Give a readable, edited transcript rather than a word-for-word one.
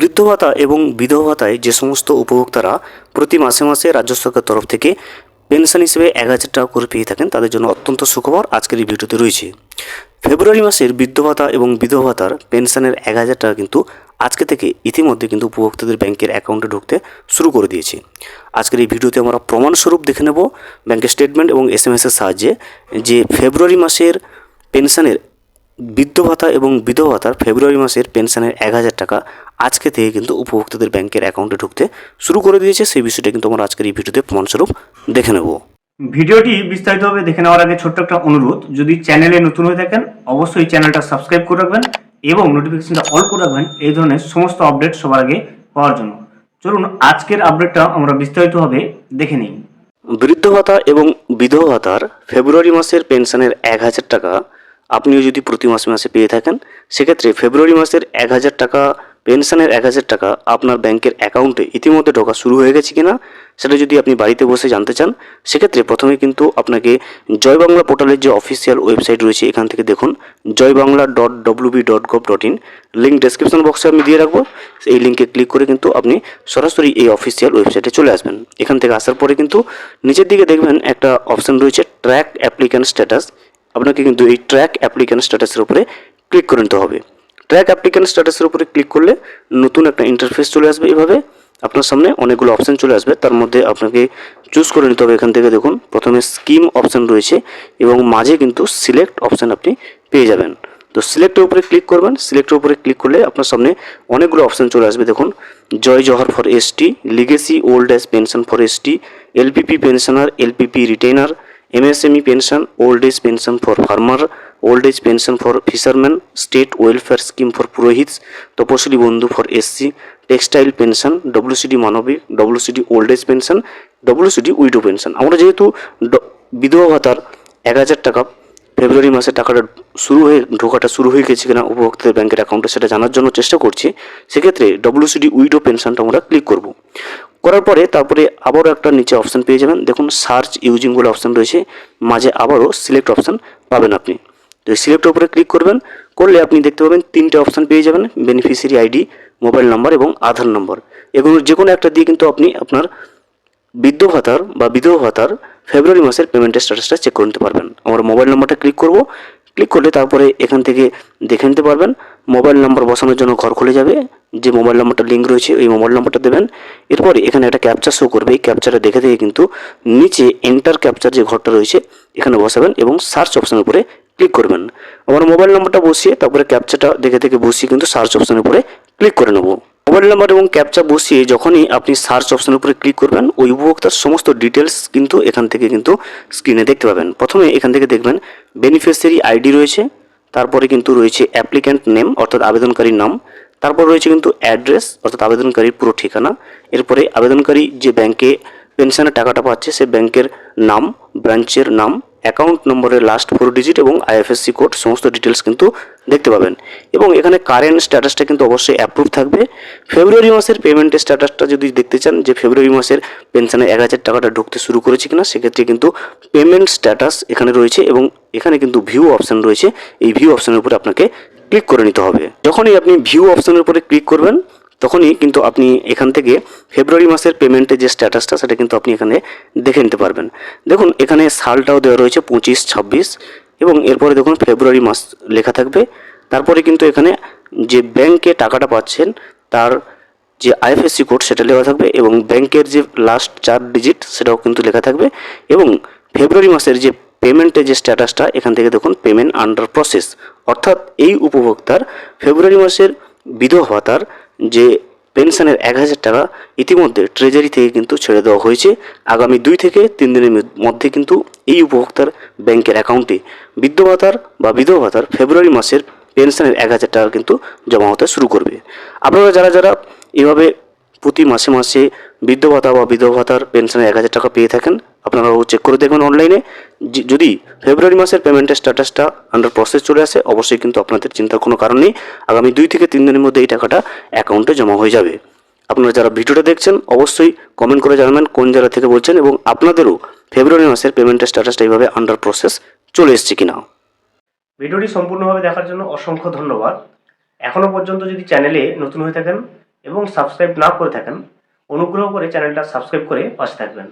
বৃদ্ধ ভাতা এবং বিধবা ভাতায় যে সমস্ত উপভোক্তারা প্রতি মাসে মাসে রাজ্য সরকারের তরফ থেকে পেনশন হিসেবে ১,০০০ টাকা করে পেয়ে থাকেন, তাদের জন্য অত্যন্ত সুখবর আজকের এই ভিডিওতে রয়েছে। ফেব্রুয়ারি মাসের বৃদ্ধ ভাতা এবং বিধবা ভাতার পেনশনের ১,০০০ টাকা কিন্তু আজকে থেকে ইতিমধ্যে কিন্তু উপভোক্তাদের ব্যাংকের অ্যাকাউন্টে ঢুকতে শুরু করে দিয়েছে। আজকের এই ভিডিওতে আমরা প্রমাণস্বরূপ দেখে নেব ব্যাংকের স্টেটমেন্ট এবং SMS-এর সাহায্যে যে ফেব্রুয়ারি মাসের পেনশনের বৃদ্ধ ভাতা এবং বিধবা ভাতার ফেব্রুয়ারি মাসের পেনশনের ১,০০০ টাকা আজকে থেকে কিন্তু উপভোক্তাদের ব্যাংকের অ্যাকাউন্টে ঢুকতে শুরু করে দিয়েছে। সেই বিষয়টা কিন্তু আমরা আজকের এই ভিডিওতে প্রমাণস্বরূপ দেখে নেব। ভিডিওটি বিস্তারিতভাবে দেখে নেওয়ার আগে ছোট্ট একটা অনুরোধ, যদি চ্যানেলে নতুন হয়ে থাকেন অবশ্যই চ্যানেলটা সাবস্ক্রাইব করে রাখবেন এবং নোটিফিকেশনটা অল করে রাখবেন এই ধরনের সমস্ত আপডেট সবার আগে পাওয়ার জন্য। চলুন আজকের আপডেটটা আমরা বিস্তারিতভাবে দেখে নিই। বৃদ্ধ ভাতা এবং বিধবা ভাতার ফেব্রুয়ারি মাসের পেনশনের ১,০০০ টাকা আপনিও যদি প্রতি মাসে মাসে পেয়ে থাকেন, সেক্ষেত্রে ফেব্রুয়ারি মাসের ১,০০০ টাকা পেনশনের ১,০০০ টাকা আপনার ব্যাংকের অ্যাকাউন্টে ইতিমধ্যে ঢোকা শুরু হয়ে গেছে কিনা সেটা যদি আপনি বাড়িতে বসে জানতে চান, সেক্ষেত্রে প্রথমে কিন্তু আপনাকে জয় বাংলা পোর্টালের যে অফিসিয়াল ওয়েবসাইট রয়েছে এখান থেকে দেখুন joybangla.wb.gov.in, লিঙ্ক ডেসক্রিপশন বক্সে আমি দিয়ে রাখবো। এই লিঙ্কে ক্লিক করে কিন্তু আপনি সরাসরি এই অফিসিয়াল ওয়েবসাইটে চলে আসবেন। এখান থেকে আসার পরে কিন্তু নিচের দিকে দেখবেন একটা অপশান রয়েছে ট্র্যাক অ্যাপ্লিক্যান্ট স্ট্যাটাস। আপনাকে কিন্তু এই ট্র্যাক অ্যাপ্লিক্যান্ট স্ট্যাটাসের উপরে ক্লিক করে নিতে হবে। ট্র্যাক অ্যাপ্লিক্যান্ট স্ট্যাটাসের উপরে ক্লিক করলে নতুন একটা ইন্টারফেস চলে আসবে। এভাবে আপনার সামনে অনেকগুলো অপশান চলে আসবে, তার মধ্যে আপনাকে চুজ করে নিতে হবে। এখান থেকে দেখুন প্রথমে স্কিম অপশান রয়েছে এবং মাঝে কিন্তু সিলেক্ট অপশান আপনি পেয়ে যাবেন। তো সিলেক্টের উপরে ক্লিক করবেন। সিলেক্টের উপরে ক্লিক করলে আপনার সামনে অনেকগুলো অপশান চলে আসবে। দেখুন Jai Johar for ST, legacy old age pension for ST, LPP pensioner, LPP retainer, MSME pension, old age pension for farmer, old age pension for fisherman, state welfare scheme for পুরোহিত, Taposili Bandhu for SC, textile pension, WCD Manabik, WCD old age pension, WCD widow pension. আমরা যেহেতু বিধবা ভাতার ১,০০০ টাকা ফেব্রুয়ারি মাসে টাকাটা ঢোকাটা শুরু হয়ে গেছে কিনা উপভোক্তাদের ব্যাংকের অ্যাকাউন্টে সেটা জানার জন্য চেষ্টা করছি। সেক্ষেত্রে WCD উইডো পেনশনটা আমরা ক্লিক করব। করার পরে তারপরে আবারও একটা নিচে অপশান পেয়ে যাবেন। দেখুন সার্চ ইউজিং বলে অপশান রয়েছে, মাঝে আবারও সিলেক্ট অপশান পাবেন আপনি। তো সিলেক্টের উপরে ক্লিক করবেন, করলে আপনি দেখতে পাবেন তিনটে অপশান পেয়ে যাবেন, বেনিফিশিয়ারি ID, মোবাইল নাম্বার এবং আধার নম্বর। এগুলোর যে কোনো একটা দিয়ে কিন্তু আপনি আপনার বৃদ্ধ ভাতার বা বিধবা ভাতার ফেব্রুয়ারি মাসের পেমেন্টের স্ট্যাটাসটা চেক করে নিতে পারবেন। আমরা মোবাইল নাম্বারটা ক্লিক করব। ক্লিক করলে তারপরে এখান থেকে দেখে নিতে পারবেন। মোবাইল নাম্বার বসানোর জন্য ঘর খুলে যাবে, যে মোবাইল নাম্বারটা লিঙ্ক রয়েছে ওই মোবাইল নাম্বারটা দেবেন। এরপরে এখানে একটা ক্যাপচা শো করবে, এই ক্যাপচাটা দেখে থেকে কিন্তু নিচে এন্টার ক্যাপচার যে ঘরটা রয়েছে এখানে বসাবেন এবং সার্চ অপশানের উপরে ক্লিক করবেন। আমার মোবাইল নাম্বারটা বসিয়ে তারপরে ক্যাপচাটা দেখে থেকে বসিয়ে কিন্তু সার্চ অপশানের উপরে ক্লিক করে নেব। মোবাইল নাম্বার এবং ক্যাপচা বসিয়ে যখনই আপনি সার্চ অপশানের উপরে ক্লিক করবেন, ওই উপভোক্তার সমস্ত ডিটেলস কিন্তু এখান থেকে কিন্তু স্ক্রিনে দেখতে পাবেন। প্রথমে এখান থেকে দেখবেন বেনিফিশিয়ারি ID রয়েছে, তারপরে কিন্তু রয়েছে অ্যাপ্লিক্যান্ট নেম অর্থাৎ আবেদনকারীর নাম, তারপর রয়েছে কিন্তু অ্যাড্রেস অর্থাৎ আবেদনকারীর পুরো ঠিকানা, এরপরে আবেদনকারী যে ব্যাংকে পেনশনের টাকাটা পাচ্ছে সে ব্যাংকের নাম, ব্রাঞ্চের নাম, অ্যাকাউন্ট নম্বরের লাস্ট 4 ডিজিট এবং IFSC কোড সমস্ত ডিটেলস কিন্তু দেখতে পাবেন। এবং এখানে কারেন্ট স্ট্যাটাসটা কিন্তু অবশ্যই অ্যাপ্রুভ থাকবে। ফেব্রুয়ারি মাসের পেমেন্টের স্ট্যাটাসটা যদি দেখতে চান যে ফেব্রুয়ারি মাসের পেনশনের ১,০০০ টাকাটা ঢুকতে শুরু করেছে কিনা, সেক্ষেত্রে কিন্তু পেমেন্ট স্ট্যাটাস এখানে রয়েছে এবং এখানে কিন্তু ভিউ অপশান রয়েছে। এই ভিউ অপশানের উপরে আপনাকে ক্লিক করে নিতে হবে। যখনই আপনি ভিউ অপশানের উপরে ক্লিক করবেন তখনই কিন্তু আপনি এখান থেকে ফেব্রুয়ারি মাসের পেমেন্টের যে স্ট্যাটাসটা সেটা কিন্তু আপনি এখানে দেখে নিতে পারবেন। দেখুন এখানে সালটাও দেওয়া রয়েছে 25-26 এবং এরপরে দেখুন ফেব্রুয়ারি মাস লেখা থাকবে। তারপরে কিন্তু এখানে যে ব্যাংকে টাকাটা পাচ্ছেন তার যে IFSC কোড সেটা লেখা থাকবে এবং ব্যাংকের যে লাস্ট 4 ডিজিট সেটাও কিন্তু লেখা থাকবে। এবং ফেব্রুয়ারি মাসের যে পেমেন্টের যে স্ট্যাটাসটা এখান থেকে দেখুন পেমেন্ট আন্ডার প্রসেস, অর্থাৎ এই উপভোক্তার ফেব্রুয়ারি মাসের বিধবা ভাতার যে পেনশনের ১,০০০ টাকা ইতিমধ্যে ট্রেজারি থেকে কিন্তু ছেড়ে দেওয়া হয়েছে। আগামী 2 থেকে 3 দিনের মধ্যে কিন্তু এই উপভোক্তার ব্যাংকের অ্যাকাউন্টে বৃদ্ধ ভাতার বা বিধবা ভাতার ফেব্রুয়ারি মাসের পেনশনের ১,০০০ টাকা কিন্তু জমা হতে শুরু করবে। আপনারা যারা যারা এভাবে প্রতি মাসে মাসে বৃদ্ধ ভাতা বা বিধবা ভাতার পেনশনের ১,০০০ টাকা পেয়ে থাকেন, আপনারাও চেক করে দেখবেন অনলাইনে। যদি ফেব্রুয়ারি মাসের পেমেন্টের স্ট্যাটাসটা আন্ডার প্রসেস চলে আসে, অবশ্যই কিন্তু আপনাদের চিন্তার কোনো কারণ নেই, আগামী 2 থেকে 3 দিনের মধ্যে এই টাকাটা অ্যাকাউন্টে জমা হয়ে যাবে। আপনারা যারা ভিডিওটা দেখছেন অবশ্যই কমেন্ট করে জানাবেন কোন জায়গা থেকে বলছেন এবং আপনাদেরও ফেব্রুয়ারি মাসের পেমেন্টের স্ট্যাটাসটা এইভাবে আন্ডার প্রসেস চলে এসেছে কিনা। ভিডিওটি সম্পূর্ণভাবে দেখার জন্য অসংখ্য ধন্যবাদ। এখনও পর্যন্ত যদি চ্যানেলে নতুন হয়ে থাকেন এবং সাবস্ক্রাইব না করে থাকেন অনুগ্রহ করে চ্যানেলটা সাবস্ক্রাইব করে পাশে থাকবেন।